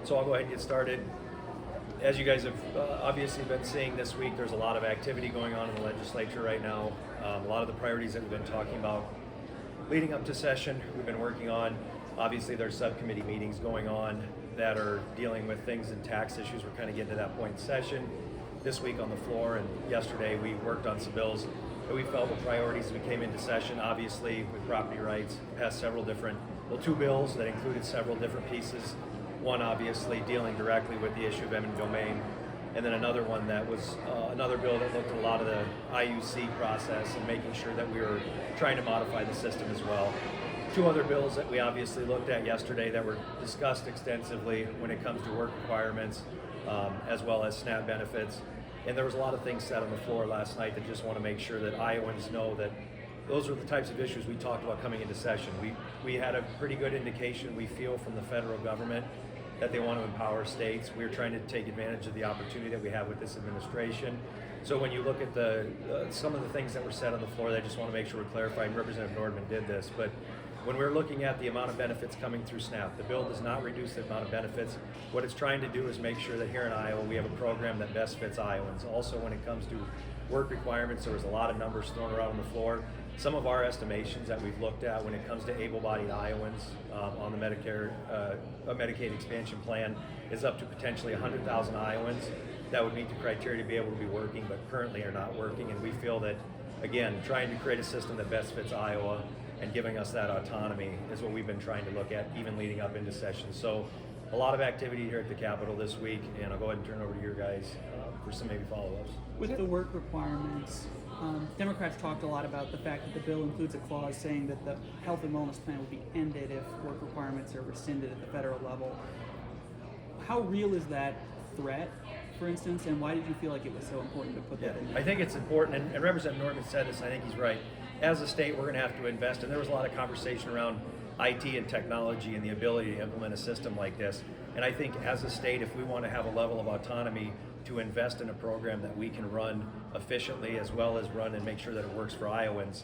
So I'll go ahead and get started. As you guys have obviously been seeing this week, there's a lot of activity going on in the legislature right now. A lot of the priorities that we've been talking about leading up to session, we've been working on. Obviously, there's subcommittee meetings going on that are dealing with things and tax issues. We're kind of getting to that point in session this week on the floor, and yesterday we worked on some bills that we felt were priorities as we came into session. Obviously, with property rights, passed several different, two bills that included several different pieces. One obviously dealing directly with the issue of eminent domain, and then another one that was another bill that looked at a lot of the IUC process and making sure that we were trying to modify the system as well. Two other bills that we obviously looked at yesterday that were discussed extensively when it comes to work requirements, as well as SNAP benefits. And there was a lot of things said on the floor last night that just want to make sure that Iowans know that those are the types of issues we talked about coming into session. We had a pretty good indication, we feel, from the federal government that they want to empower states. We're trying to take advantage of the opportunity that we have with this administration. So when you look at some of the things that were said on the floor, I just want to make sure we're clarifying. Representative Nordman did this, but when we're looking at the amount of benefits coming through SNAP, the bill does not reduce the amount of benefits. What it's trying to do is make sure that here in Iowa we have a program that best fits Iowans. Also, when it comes to work requirements, there was a lot of numbers thrown around on the floor. Some of our estimations that we've looked at when it comes to able-bodied Iowans on the Medicaid expansion plan is up to potentially 100,000 Iowans that would meet the criteria to be able to be working, but currently are not working. And we feel that, again, trying to create a system that best fits Iowa and giving us that autonomy is what we've been trying to look at, even leading up into session. So a lot of activity here at the Capitol this week, and I'll go ahead and turn it over to your guys for some maybe follow-ups. With the work requirements, Democrats talked a lot about the fact that the bill includes a clause saying that the health and wellness plan will be ended if work requirements are rescinded at the federal level. How real is that threat, for instance, and why did you feel like it was so important to put that in there? I think it's important, and Representative Norman said this, and I think he's right. As a state, we're going to have to invest, and there was a lot of conversation around IT and technology and the ability to implement a system like this. And I think as a state, if we want to have a level of autonomy to invest in a program that we can run efficiently as well as run and make sure that it works for Iowans,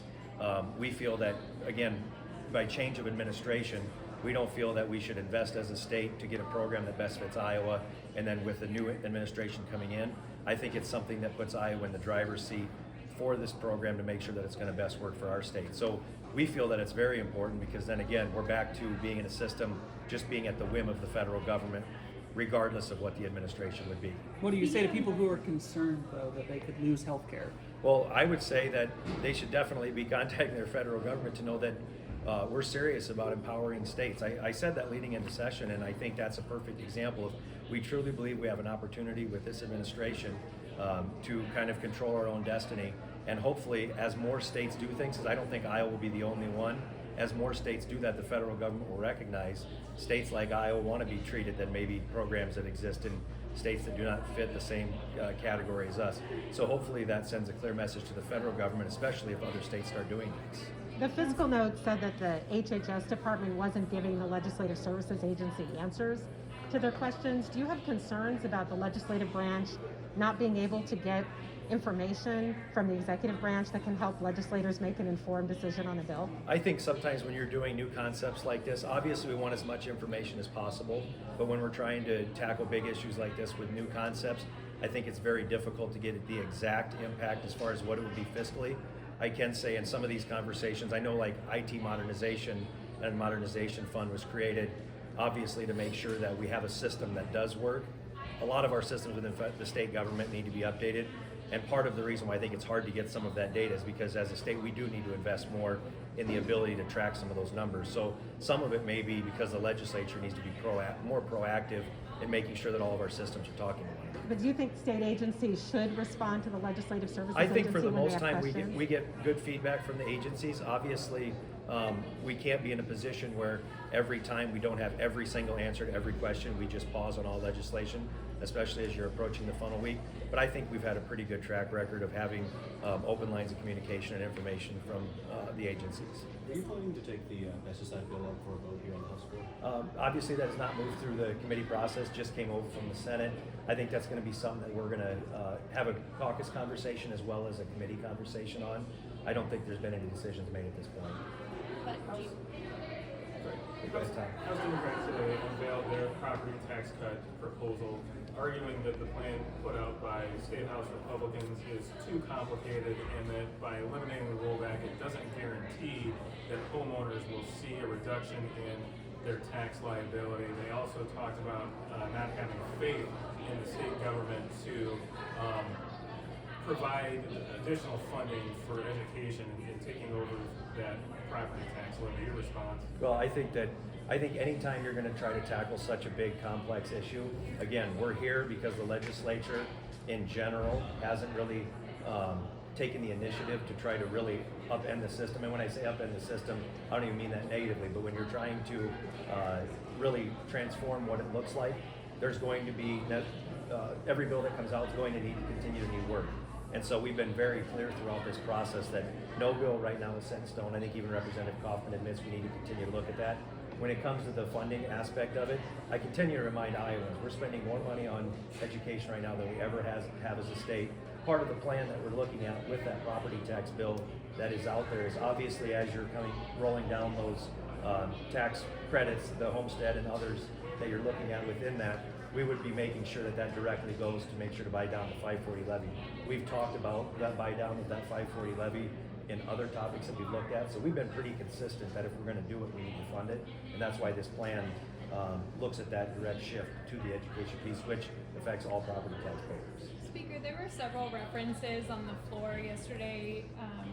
we feel that, again, by change of administration, we don't feel that we should invest as a state to get a program that best fits Iowa, and then with the new administration coming in, I think it's something that puts Iowa in the driver's seat for this program to make sure that it's going to best work for our state. So we feel that it's very important because then again, we're back to being in a system just being at the whim of the federal government, regardless of what the administration would be. What do you say to people who are concerned, though, that they could lose health care? Well, I would say that they should definitely be contacting their federal government to know that we're serious about empowering states. I said that leading into session, and I think that's a perfect example of we truly believe we have an opportunity with this administration to kind of control our own destiny. And hopefully, as more states do things, because I don't think Iowa will be the only one, as more states do that, the federal government will recognize states like Iowa want to be treated than maybe programs that exist in states that do not fit the same category as us. So hopefully that sends a clear message to the federal government, especially if other states start doing things. The fiscal note said that the HHS department wasn't giving the Legislative Services Agency answers to their questions. Do you have concerns about the legislative branch not being able to get information from the executive branch that can help legislators make an informed decision on a bill? I think sometimes when you're doing new concepts like this, obviously we want as much information as possible, but when we're trying to tackle big issues like this with new concepts, I think it's very difficult to get the exact impact as far as what it would be fiscally. I can say in some of these conversations, I know like IT modernization and modernization fund was created obviously to make sure that we have a system that does work. A lot of our systems within the state government need to be updated. And part of the reason why I think it's hard to get some of that data is because as a state, we do need to invest more in the ability to track some of those numbers. So some of it may be because the legislature needs to be more proactive in making sure that all of our systems are talking to one another. But do you think state agencies should respond to the Legislative Services I think Agency for the when they most have time questions? we get good feedback from the agencies. Obviously, we can't be in a position where every time we don't have every single answer to every question, we just pause on all legislation, especially as you're approaching the funnel week. But I think we've had a pretty good track record of having open lines of communication and information from the agencies. Are you planning to take the pesticide bill up for a vote here on the House floor? Obviously, that has not moved through the committee process, just came over from the Senate. I think that's going to be something that we're going to have a caucus conversation as well as a committee conversation on. I don't think there's been any decisions made at this point. But do you, House Democrats today unveiled their property tax cut proposal, arguing that the plan put out by State House Republicans is too complicated and that by eliminating the rollback, it doesn't guarantee that homeowners will see a reduction in their tax liability. They also talked about not having faith in the state government to provide additional funding for education and taking over that property tax levy. Your response? Well, I think anytime you're going to try to tackle such a big complex issue, again, we're here because the legislature in general hasn't really taken the initiative to try to really upend the system. And when I say upend the system, I don't even mean that negatively, but when you're trying to really transform what it looks like, there's going to be, every bill that comes out is going to continue to need work. And so we've been very clear throughout this process that no bill right now is set in stone. I think even Representative Kaufman admits we need to continue to look at that. When it comes to the funding aspect of it, I continue to remind Iowans, we're spending more money on education right now than we ever have as a state. Part of the plan that we're looking at with that property tax bill that is out there is obviously as you're rolling down those tax credits, the homestead and others that you're looking at within that, we would be making sure that that directly goes to make sure to buy down the 540 levy. We've talked about that buy down of that 540 levy in other topics that we've looked at. So we've been pretty consistent that if we're going to do it, we need to fund it. And that's why this plan looks at that direct shift to the education piece, which affects all property tax payers. Speaker, there were several references on the floor yesterday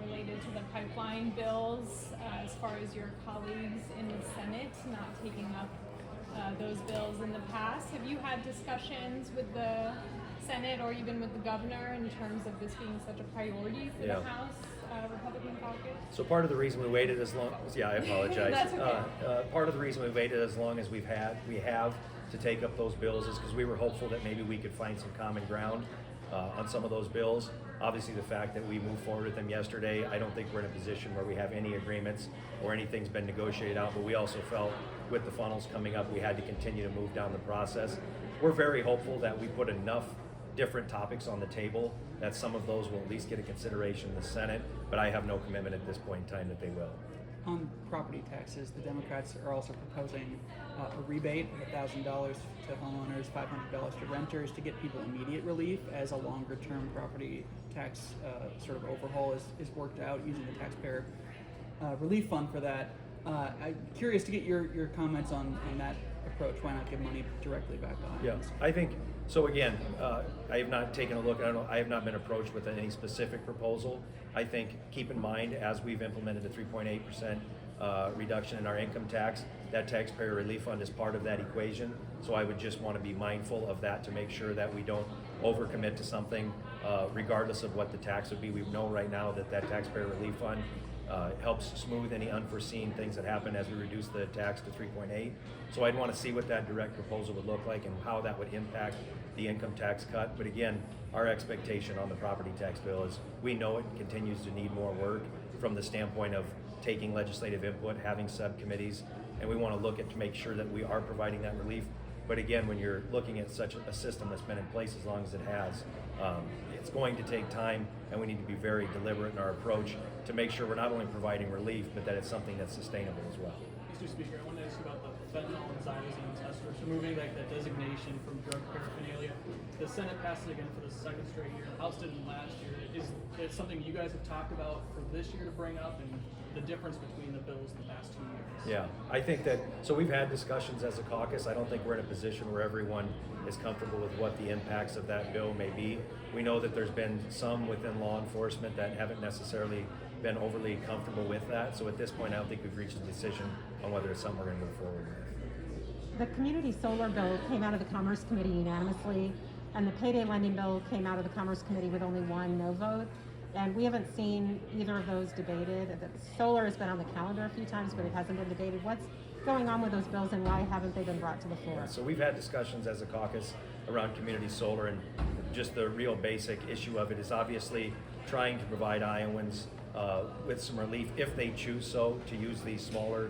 related to the pipeline bills as far as your colleagues in the Senate not taking up those bills in the past. Have you had discussions with the Senate or even with the governor in terms of this being such a priority for the House Republican caucus? So part of the reason we waited as long, I apologize. That's okay. Part of the reason we waited as long as we have to take up those bills is because we were hopeful that maybe we could find some common ground on some of those bills. Obviously, the fact that we moved forward with them yesterday, I don't think we're in a position where we have any agreements or anything's been negotiated out, but we also felt with the funnels coming up, we had to continue to move down the process. We're very hopeful that we put enough different topics on the table that some of those will at least get a consideration in the Senate, but I have no commitment at this point in time that they will. On property taxes, the Democrats are also proposing a rebate of $1,000 to homeowners, $500 to renters to get people immediate relief as a longer-term property tax sort of overhaul is worked out using the taxpayer relief fund for that. I'm curious to get your comments on that approach. Why not give money directly back to Iowans? Yeah, I think so. Again, I have not taken a look. I have not been approached with any specific proposal. I think keep in mind as we've implemented a 3.8% reduction in our income tax, that taxpayer relief fund is part of that equation. So I would just want to be mindful of that to make sure that we don't overcommit to something, regardless of what the tax would be. We know right now that taxpayer relief fund helps smooth any unforeseen things that happen as we reduce the tax to 3.8. So I'd want to see what that direct proposal would look like and how that would impact the income tax cut. But again, our expectation on the property tax bill is we know it continues to need more work from the standpoint of taking legislative input, having subcommittees, and we want to look at to make sure that we are providing that relief. But again, when you're looking at such a system that's been in place as long as it has, it's going to take time, and we need to be very deliberate in our approach to make sure we're not only providing relief, but that it's something that's sustainable as well. Mr. Speaker, I want to ask you about the fentanyl and xylazine test force, removing that designation from drug paraphernalia. The Senate passed it again for the second straight year. The House didn't last year. Is it something you guys have talked about for this year to bring up, and the difference between the bills in the past 2 years? Yeah, I think that, so we've had discussions as a caucus. I don't think we're in a position where everyone is comfortable with what the impacts of that bill may be. We know that there's been some within law enforcement that haven't necessarily been overly comfortable with that. So at this point, I don't think we've reached a decision on whether it's something we're going to move forward with. The community solar bill came out of the Commerce Committee unanimously, and the payday lending bill came out of the Commerce Committee with only one no vote. And we haven't seen either of those debated. The solar has been on the calendar a few times, but it hasn't been debated. What's going on with those bills, and why haven't they been brought to the floor? So we've had discussions as a caucus around community solar, and just the real basic issue of it is obviously trying to provide Iowans with some relief if they choose so to use these smaller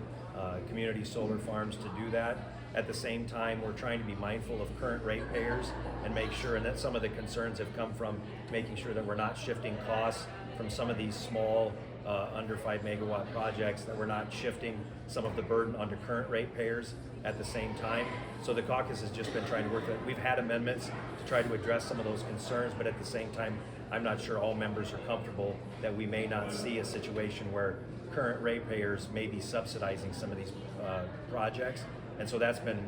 community solar farms to do that. At the same time, we're trying to be mindful of current ratepayers and make sure, and that some of the concerns have come from making sure that we're not shifting costs from some of these small under 5 megawatt projects, that we're not shifting some of the burden onto current ratepayers at the same time. So the caucus has just been trying to work with it. We've had amendments to try to address some of those concerns, but at the same time, I'm not sure all members are comfortable that we may not see a situation where current ratepayers may be subsidizing some of these projects. And so that's been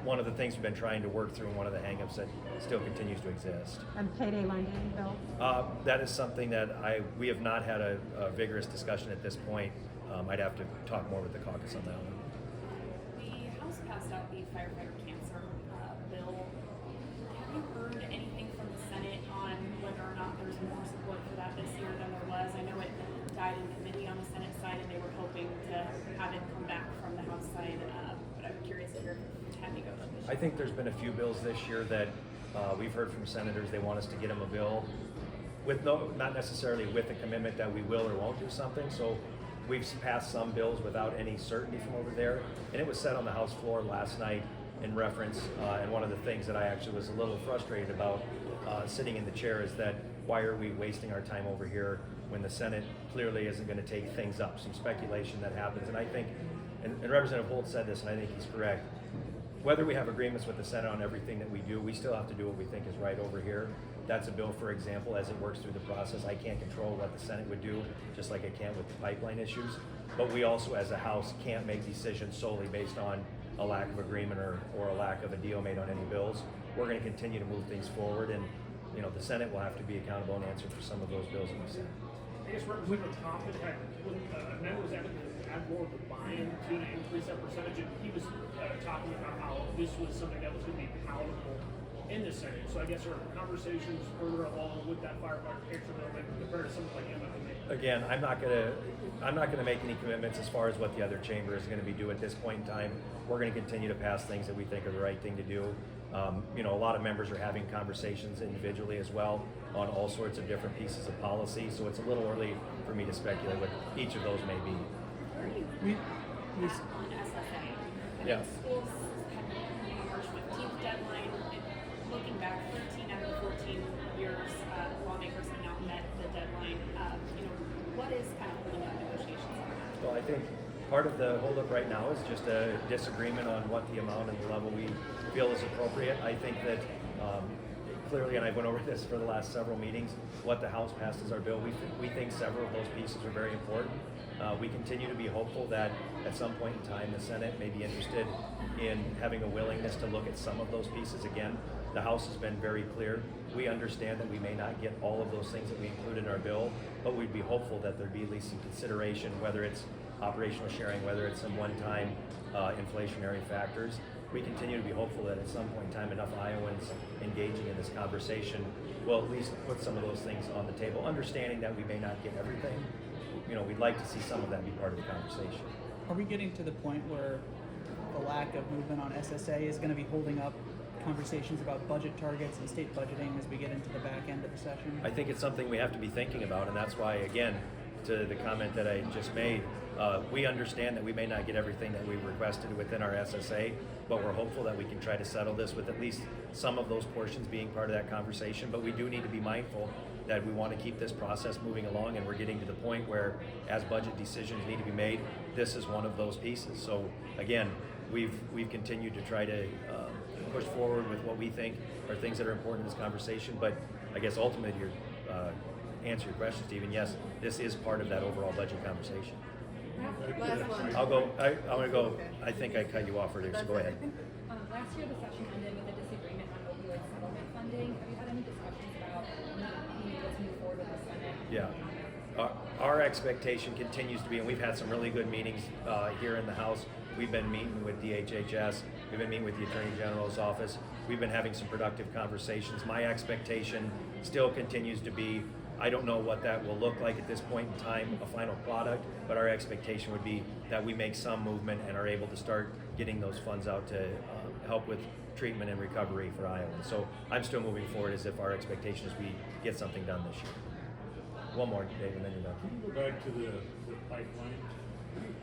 one of the things we've been trying to work through, and one of the hangups that still continues to exist. And payday lending, Bill? That is something that we have not had a vigorous discussion at this point. I'd have to talk more with the caucus on that one. The House passed out the firefighter cancer bill. Have you heard anything from the Senate on whether or not there's more support for that this year than there was? I know it died in committee on the Senate side, and they were hoping to have it come back from the House side, but I'm curious to hear if Tammy goes on this. I think there's been a few bills this year that we've heard from senators they want us to get them a bill with not necessarily with a commitment that we will or won't do something. So we've passed some bills without any certainty from over there, and it was said on the House floor last night in reference, and one of the things that I actually was a little frustrated about sitting in the chair is that why are we wasting our time over here when the Senate clearly isn't going to take things up? Some speculation that happens, and I think, and Representative Holt said this, and I think he's correct, whether we have agreements with the Senate on everything that we do, we still have to do what we think is right over here. That's a bill, for example, as it works through the process. I can't control what the Senate would do, just like I can't with the pipeline issues. But we also, as a House, can't make decisions solely based on a lack of agreement or a lack of a deal made on any bills. We're going to continue to move things forward, and the Senate will have to be accountable and answer for some of those bills that we sent. I guess Representative Thompson had, when amendment was added to add more of the buy-in to increase that percentage, and he was talking about how this was something that was going to be palatable in the Senate. So I guess there are conversations further along with that firefighter cancer bill compared to something like MMA. Again, I'm not gonna make any commitments as far as what the other chamber is going to be doing at this point in time. We're going to continue to pass things that we think are the right thing to do. A lot of members are having conversations individually as well on all sorts of different pieces of policy. So it's a little early for me to speculate what each of those may be. We On SSA, Yeah. schools had the March 15th deadline. Looking back, 13 out of the 14 years, lawmakers have not met the deadline. What is kind of holding up negotiations on that? Well, I think part of the holdup right now is just a disagreement on what the amount and the level we feel is appropriate. I think that clearly, and I went over this for the last several meetings, what the House passed as our bill, we think several of those pieces are very important. We continue to be hopeful that at some point in time the Senate may be interested in having a willingness to look at some of those pieces again. The House has been very clear. We understand that we may not get all of those things that we include in our bill, but we'd be hopeful that there'd be at least some consideration, whether it's operational sharing, whether it's some one-time inflationary factors. We continue to be hopeful that at some point in time enough Iowans engaging in this conversation will at least put some of those things on the table, understanding that we may not get everything. We'd like to see some of that be part of the conversation. Are we getting to the point where the lack of movement on SSA is going to be holding up conversations about budget targets and state budgeting as we get into the back end of the session? I think it's something we have to be thinking about, and that's why, again, to the comment that I just made, we understand that we may not get everything that we requested within our SSA, but we're hopeful that we can try to settle this with at least some of those portions being part of that conversation. But we do need to be mindful that we want to keep this process moving along, and we're getting to the point where, as budget decisions need to be made, this is one of those pieces. So again, we've continued to try to push forward with what we think are things that are important in this conversation. But I guess ultimately, answer your question, Stephen, yes, this is part of that overall budget conversation. Last one. I'm gonna go. I think I cut you off earlier, so go ahead. Last year, the session ended with a disagreement on opioid settlement funding. Have you had any discussions about being able to move forward with the Senate? Yeah. Our expectation continues to be, and we've had some really good meetings here in the House. We've been meeting with DHHS. We've been meeting with the Attorney General's office. We've been having some productive conversations. My expectation still continues to be, I don't know what that will look like at this point in time, a final product, but our expectation would be that we make some movement and are able to start getting those funds out to help with treatment and recovery for Iowans. So I'm still moving forward as if our expectation is we get something done this year. One more, Dave, and then you're done. Can you go back to the pipeline?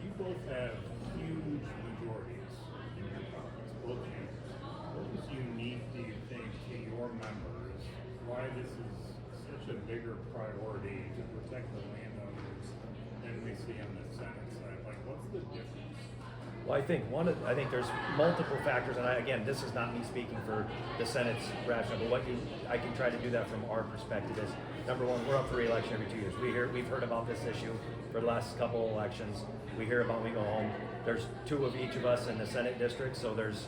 You both have huge majorities in your province, both chambers. What is unique, do you think, to your members? Why this is such a bigger priority to protect the landowners than we see on the Senate side? Like, what's the difference? Well, I think there's multiple factors, and again, this is not me speaking for the Senate's rationale, but I can try to do that from our perspective is, number one, we're up for re-election every 2 years. We've heard about this issue for the last couple of elections. We hear about when we go home. There's 2 of each of us in the Senate district, so there's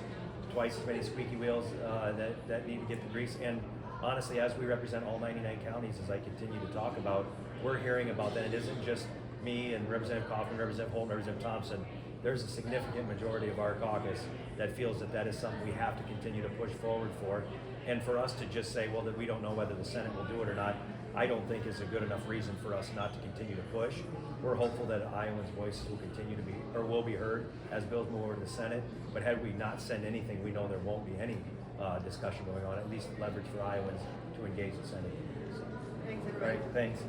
twice as many squeaky wheels that need to get the grease. And honestly, as we represent all 99 counties, as I continue to talk about, we're hearing about that. It isn't just me and Representative Kaufman, Representative Holt, and Representative Thompson. There's a significant majority of our caucus that feels that is something we have to continue to push forward for. And for us to just say, well, that we don't know whether the Senate will do it or not, I don't think is a good enough reason for us not to continue to push. We're hopeful that Iowans' voices will continue to be, or will be heard as bills move over to the Senate. But had we not sent anything, we know there won't be any discussion going on, at least leverage for Iowans to engage the Senate. Thanks, Right, thanks.